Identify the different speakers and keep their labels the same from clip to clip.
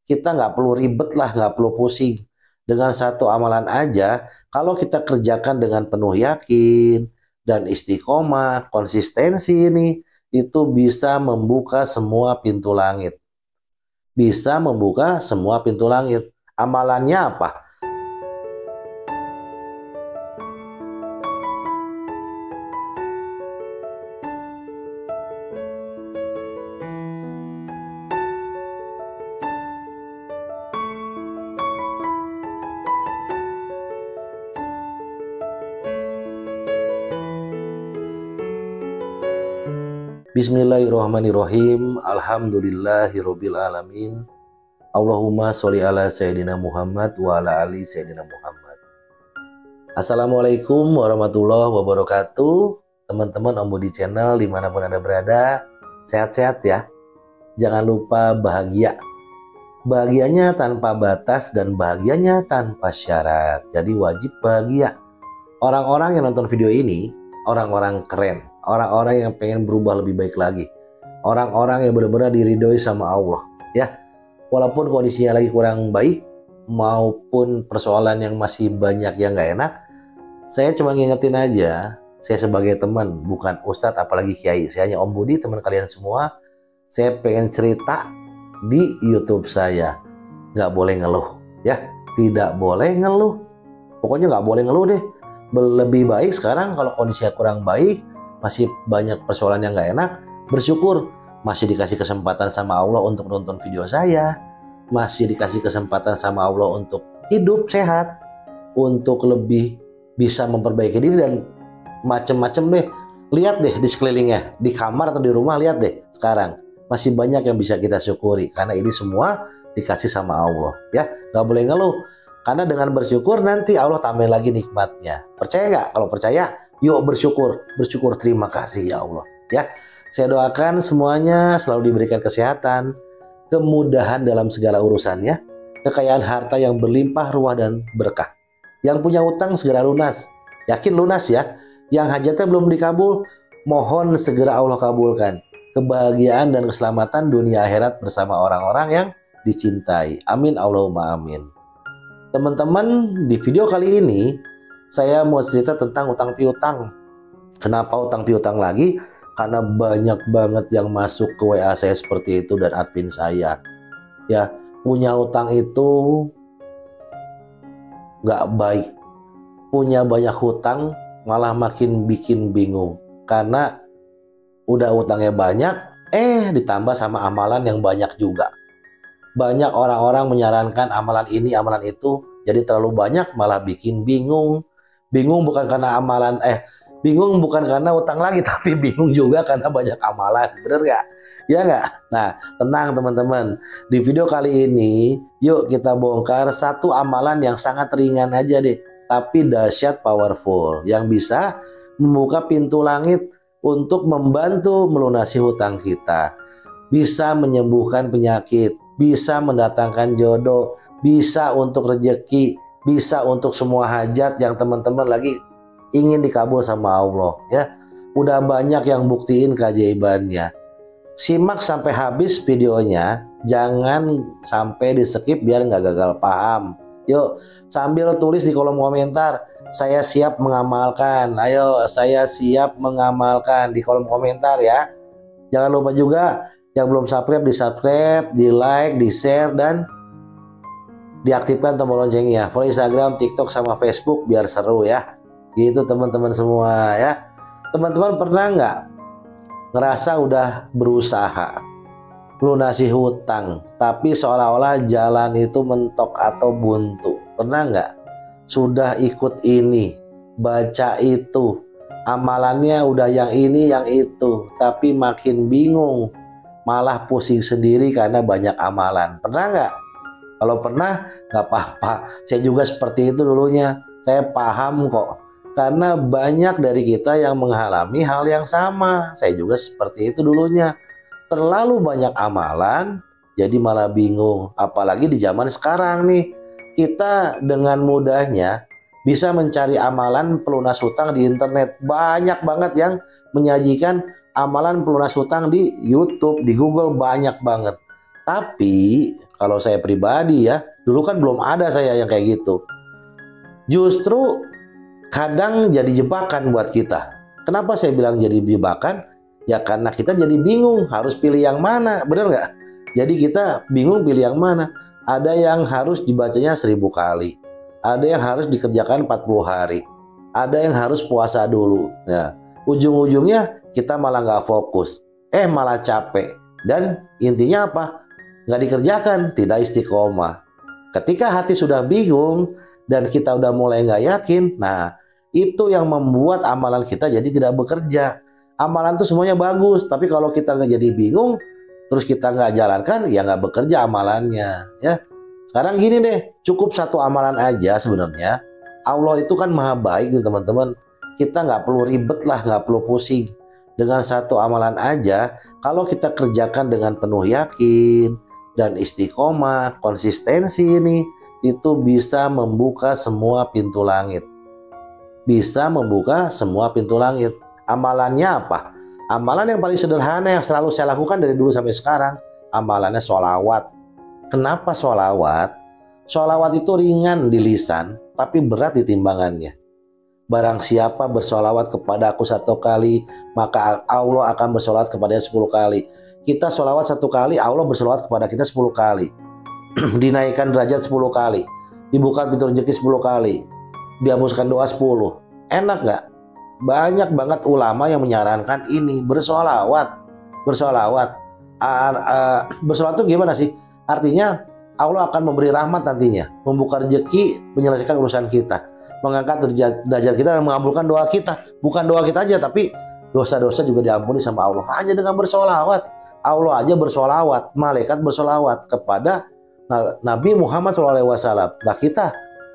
Speaker 1: kita nggak perlu ribet lah, nggak perlu pusing. Dengan satu amalan aja, kalau kita kerjakan dengan penuh yakin dan istiqomah, konsistensi ini, itu bisa membuka semua pintu langit. Bisa membuka semua pintu langit. Amalannya apa? Bismillahirrahmanirrahim. Alhamdulillahirabbil alamin. Allahumma sholli ala sayyidina Muhammad wa ala ali sayyidina Muhammad. Assalamualaikum warahmatullahi wabarakatuh. Teman-teman Om Budi Channel dimanapun Anda berada, sehat-sehat ya. Jangan lupa bahagia. Bahagianya tanpa batas dan bahagianya tanpa syarat. Jadi wajib bahagia. Orang-orang yang nonton video ini, orang-orang keren. Orang-orang yang pengen berubah lebih baik lagi. Orang-orang yang benar-benar diridhoi sama Allah. Ya, walaupun kondisinya lagi kurang baik, maupun persoalan yang masih banyak yang nggak enak, saya cuma ngingetin aja, saya sebagai teman, bukan ustadz apalagi kiai. Saya hanya Om Budi, teman kalian semua. Saya pengen cerita di YouTube saya. Nggak boleh ngeluh. Ya, tidak boleh ngeluh. Pokoknya nggak boleh ngeluh deh. Lebih baik sekarang kalau kondisinya kurang baik, masih banyak persoalan yang nggak enak, bersyukur masih dikasih kesempatan sama Allah untuk nonton video saya, masih dikasih kesempatan sama Allah untuk hidup sehat, untuk lebih bisa memperbaiki diri dan macem-macem deh. Lihat deh di sekelilingnya, di kamar atau di rumah, lihat deh sekarang masih banyak yang bisa kita syukuri karena ini semua dikasih sama Allah. Ya, nggak boleh ngeluh karena dengan bersyukur nanti Allah tambahin lagi nikmatnya. Percaya nggak? Kalau percaya, yuk bersyukur, terima kasih ya Allah. Ya, saya doakan semuanya selalu diberikan kesehatan, kemudahan dalam segala urusannya, kekayaan harta yang berlimpah ruah dan berkah. Yang punya utang segera lunas, yakin lunas ya. Yang hajatnya belum dikabul, mohon segera Allah kabulkan. Kebahagiaan dan keselamatan dunia akhirat bersama orang-orang yang dicintai. Amin Allahumma amin. Teman-teman, di video kali ini saya mau cerita tentang utang piutang. Kenapa utang piutang lagi? Karena banyak banget yang masuk ke WA saya seperti itu dan admin saya. Ya, punya utang itu nggak baik. Punya banyak hutang malah makin bikin bingung. Karena udah utangnya banyak, ditambah sama amalan yang banyak juga. Banyak orang-orang menyarankan amalan ini, amalan itu, jadi terlalu banyak malah bikin bingung. Bingung bukan karena amalan, bingung bukan karena utang lagi, tapi bingung juga karena banyak amalan. Bener nggak? Ya nggak? Nah, tenang teman-teman. Di video kali ini, yuk kita bongkar satu amalan yang sangat ringan aja deh, tapi dahsyat powerful, yang bisa membuka pintu langit untuk membantu melunasi hutang kita. Bisa menyembuhkan penyakit, bisa mendatangkan jodoh, bisa untuk rezeki, bisa untuk semua hajat yang teman-teman lagi ingin dikabul sama Allah ya. Udah banyak yang buktiin keajaibannya. Simak sampai habis videonya, jangan sampai di skip biar nggak gagal paham. Yuk, sambil tulis di kolom komentar, saya siap mengamalkan. Ayo, saya siap mengamalkan di kolom komentar ya. Jangan lupa juga yang belum subscribe, di subscribe, di like, di share, dan diaktifkan tombol loncengnya. Follow Instagram, TikTok, sama Facebook biar seru ya. Gitu teman-teman semua ya. Teman-teman pernah nggak ngerasa udah berusaha lunasi hutang, tapi seolah-olah jalan itu mentok atau buntu? Pernah nggak? Sudah ikut ini, baca itu, amalannya udah yang ini, yang itu, tapi makin bingung, malah pusing sendiri karena banyak amalan. Pernah nggak? Kalau pernah, nggak apa-apa. Saya juga seperti itu dulunya. Saya paham kok. Karena banyak dari kita yang mengalami hal yang sama. Saya juga seperti itu dulunya. Terlalu banyak amalan, jadi malah bingung. Apalagi di zaman sekarang nih. Kita dengan mudahnya bisa mencari amalan pelunas hutang di internet. Banyak banget yang menyajikan amalan pelunas hutang di YouTube, di Google, banyak banget. Tapi Kalau saya pribadi ya, dulu kan belum ada saya yang kayak gitu. Justru kadang jadi jebakan buat kita. Kenapa saya bilang jadi jebakan? Ya karena kita jadi bingung harus pilih yang mana, bener nggak? Jadi kita bingung pilih yang mana. Ada yang harus dibacanya 1000 kali. Ada yang harus dikerjakan 40 hari. Ada yang harus puasa dulu. Nah, ujung-ujungnya kita malah nggak fokus. Malah capek. Dan intinya apa? Nggak dikerjakan, tidak istiqomah. Ketika hati sudah bingung dan kita udah mulai nggak yakin, nah itu yang membuat amalan kita jadi tidak bekerja. Amalan tuh semuanya bagus, tapi kalau kita nggak jadi bingung, terus kita nggak jalankan, ya nggak bekerja amalannya. Ya, sekarang gini deh, cukup satu amalan aja sebenarnya. Allah itu kan maha baik nih teman-teman. Kita nggak perlu ribet lah, nggak perlu pusing. Dengan satu amalan aja, kalau kita kerjakan dengan penuh yakin dan istiqomah, konsistensi ini, itu bisa membuka semua pintu langit. Bisa membuka semua pintu langit. Amalannya apa? Amalan yang paling sederhana yang selalu saya lakukan dari dulu sampai sekarang, amalannya sholawat. Kenapa sholawat? Sholawat itu ringan di lisan, tapi berat di timbangannya. Barang siapa bersolawat kepada aku 1 kali, maka Allah akan bersolawat kepadanya 10 kali. Kita solawat 1 kali, Allah bersolawat kepada kita 10 kali. Dinaikkan derajat 10 kali. Dibuka pintu rezeki 10 kali. Dihapuskan doa 10. Enak nggak? Banyak banget ulama yang menyarankan ini, bersolawat. Bersolawat. Bersolawat itu gimana sih? Artinya Allah akan memberi rahmat nantinya, membuka rezeki, menyelesaikan urusan kita, mengangkat derajat kita dan mengabulkan doa kita. Bukan doa kita aja, tapi dosa-dosa juga diampuni sama Allah. Hanya dengan bersolawat. Allah aja bersolawat, malaikat bersolawat kepada Nabi Muhammad SAW. Nah kita,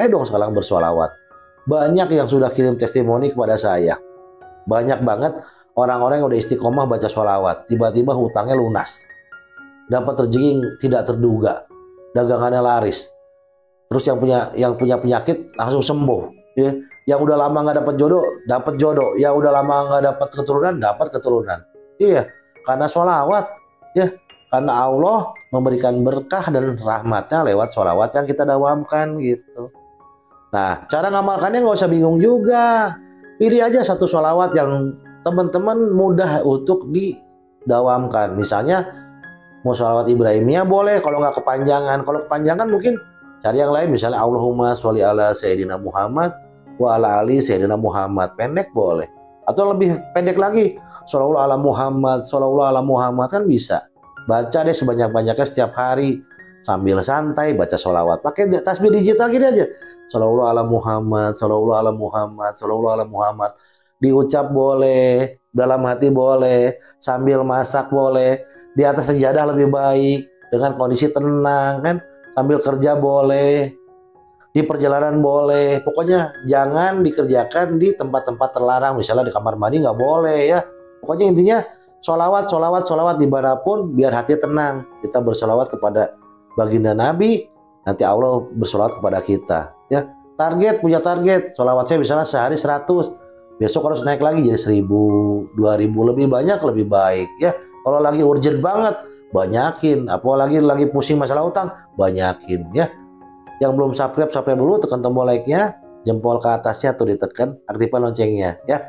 Speaker 1: ayo dong sekarang bersolawat. Banyak yang sudah kirim testimoni kepada saya. Banyak banget orang-orang yang udah istiqomah baca sholawat, tiba-tiba hutangnya lunas, dapat rezeki tidak terduga, dagangannya laris. Terus yang punya penyakit langsung sembuh. Ya. Yang udah lama nggak dapat jodoh, dapat jodoh. Yang udah lama nggak dapat keturunan, dapat keturunan. Iya, karena sholawat. Ya, karena Allah memberikan berkah dan rahmatnya lewat sholawat yang kita dawamkan gitu. Nah, cara ngamalkannya nggak usah bingung juga. Pilih aja satu sholawat yang teman-teman mudah untuk didawamkan. Misalnya mau sholawat Ibrahimiyah boleh, kalau nggak kepanjangan. Kalau kepanjangan mungkin cari yang lain, misalnya Allahumma sholli ala Sayyidina Muhammad wa ala ali Sayyidina Muhammad. Pendek boleh. Atau lebih pendek lagi, shollallahu ala Muhammad, shollallahu ala Muhammad, kan bisa. Baca deh sebanyak-banyaknya setiap hari. Sambil santai baca sholawat. Pakai tasbih digital gini aja. Shollallahu ala Muhammad, shollallahu ala Muhammad, shollallahu ala Muhammad. Diucap boleh, dalam hati boleh, sambil masak boleh, di atas sejadah lebih baik, dengan kondisi tenang kan. Sambil kerja boleh, di perjalanan boleh. Pokoknya jangan dikerjakan di tempat-tempat terlarang. Misalnya di kamar mandi nggak boleh ya. Pokoknya intinya sholawat dimanapun biar hati tenang. Kita bersolawat kepada baginda Nabi, nanti Allah bersolawat kepada kita. Ya, punya target. Sholawat saya misalnya sehari 100. Besok harus naik lagi jadi 1000, 2000, lebih banyak lebih baik. Ya, kalau lagi urgent banget, banyakin. Apalagi lagi pusing masalah utang, banyakin. Ya, yang belum subscribe dulu, tekan tombol like-nya, jempol ke atasnya tuh ditekan, aktifkan loncengnya. Ya,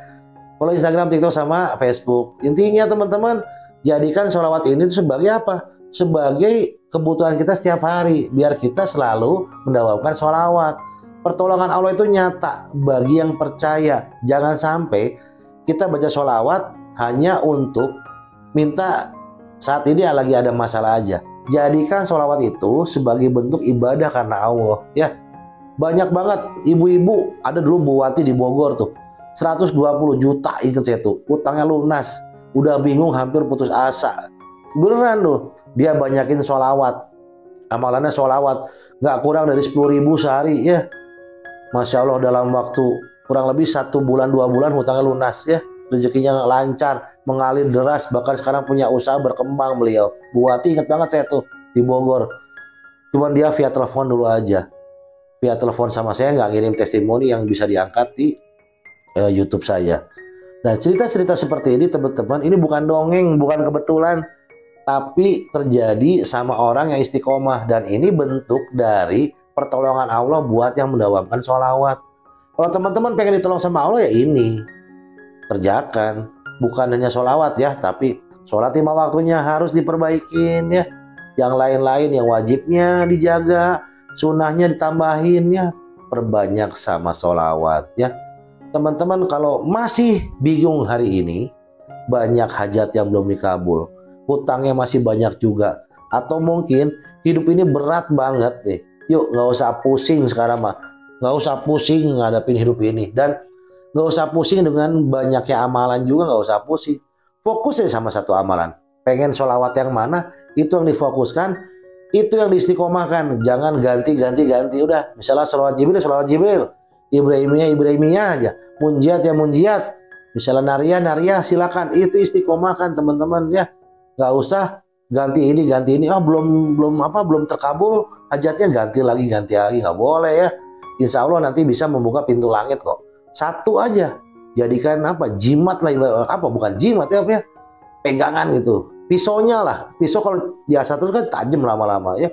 Speaker 1: follow Instagram, TikTok, sama Facebook. Intinya teman-teman, jadikan sholawat ini tuh sebagai apa? Sebagai kebutuhan kita setiap hari, biar kita selalu mendawamkan sholawat. Pertolongan Allah itu nyata bagi yang percaya. Jangan sampai kita baca sholawat hanya untuk minta saat ini lagi ada masalah aja. Jadikan sholawat itu sebagai bentuk ibadah karena Allah. Ya, banyak banget ibu-ibu, ada dulu Bu Wati di Bogor tuh, 120 juta ingat saya tuh, utangnya lunas, udah bingung hampir putus asa. Beneran loh, dia banyakin sholawat, amalannya sholawat, nggak kurang dari 10.000 sehari ya. Masya Allah, dalam waktu kurang lebih 1 bulan 2 bulan hutangnya lunas ya, rezekinya lancar, mengalir deras, bahkan sekarang punya usaha berkembang beliau. Bu Wati ingat banget saya tuh di Bogor, cuman dia via telepon dulu aja, via telepon sama saya, nggak ngirim testimoni yang bisa diangkat di YouTube saya. Nah, cerita-cerita seperti ini teman-teman, ini bukan dongeng, bukan kebetulan. tapi terjadi sama orang yang istiqomah. Dan ini bentuk dari pertolongan Allah buat yang mendawamkan sholawat. Kalau teman-teman pengen ditolong sama Allah, ya ini kerjakan. Bukan hanya sholawat ya, tapi sholat 5 waktunya harus diperbaikin ya. Yang lain-lain yang wajibnya dijaga, sunnahnya ditambahin ya. Perbanyak sama sholawat ya. Teman-teman kalau masih bingung hari ini, banyak hajat yang belum dikabul, hutangnya masih banyak juga, atau mungkin hidup ini berat banget nih. Yuk nggak usah pusing sekarang mah, nggak usah pusing ngadapin hidup ini, dan nggak usah pusing dengan banyaknya amalan juga, nggak usah pusing. Fokus aja sama satu amalan. Pengen sholawat yang mana, itu yang difokuskan, itu yang diistiqomahkan. Jangan ganti-ganti. Udah, misalnya sholawat Jibril, Ibrahimiyah aja. Munjiat ya munjiat. Misalnya naria, silakan. Itu istiqomahkan teman-teman ya. Nggak usah ganti ini. Oh belum terkabul hajatnya, ganti lagi. Nggak boleh ya. Insya Allah nanti bisa membuka pintu langit kok. Satu aja. Jadikan jimat lah, bukan jimat ya, pegangan gitu. Pisaunya lah, pisau kalau biasa terus kan tajam lama-lama ya.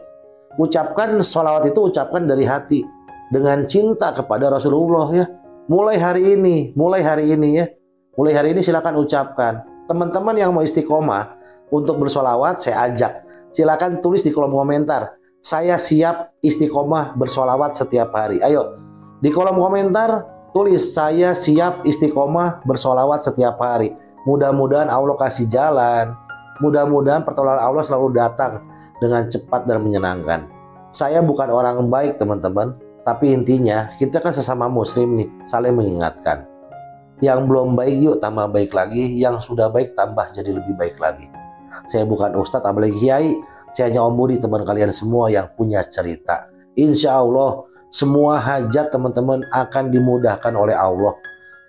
Speaker 1: Ucapkan sholawat itu, ucapkan dari hati dengan cinta kepada Rasulullah ya. Mulai hari ini ya. Mulai hari ini silakan ucapkan. Teman-teman yang mau istiqomah untuk bersholawat, saya ajak. Silakan tulis di kolom komentar. Saya siap istiqomah bersholawat setiap hari. Ayo, di kolom komentar tulis saya siap istiqomah bersholawat setiap hari. Mudah-mudahan Allah kasih jalan. Mudah-mudahan pertolongan Allah selalu datang dengan cepat dan menyenangkan. Saya bukan orang baik teman-teman, tapi intinya kita kan sesama muslim nih, saling mengingatkan. Yang belum baik yuk tambah baik lagi, yang sudah baik tambah jadi lebih baik lagi. Saya bukan ustadz apalagi kiai, saya hanya Om Budi, teman kalian semua yang punya cerita. Insya Allah semua hajat teman-teman akan dimudahkan oleh Allah.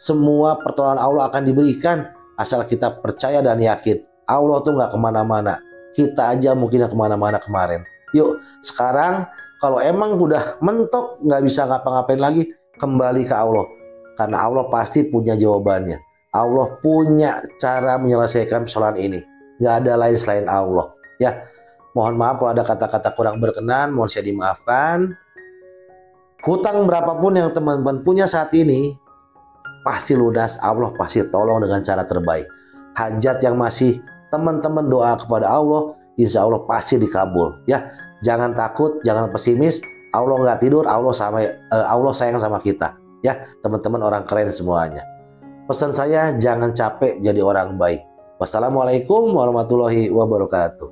Speaker 1: Semua pertolongan Allah akan diberikan asal kita percaya dan yakin. Allah tuh nggak kemana-mana, kita aja mungkin yang kemana-mana kemarin. Yuk sekarang kalau emang udah mentok nggak bisa ngapa-ngapain lagi, kembali ke Allah, karena Allah pasti punya jawabannya. Allah punya cara menyelesaikan persoalan ini, nggak ada lain selain Allah ya. Mohon maaf kalau ada kata-kata kurang berkenan, mohon saya dimaafkan. Hutang berapapun yang teman-teman punya saat ini pasti lunas, Allah pasti tolong dengan cara terbaik. Hajat yang masih teman-teman doa kepada Allah, insya Allah pasti dikabul ya. Jangan takut, jangan pesimis. Allah nggak tidur, Allah sayang sama kita ya. Teman-teman orang keren semuanya. Pesan saya, jangan capek jadi orang baik. Wassalamualaikum warahmatullahi wabarakatuh.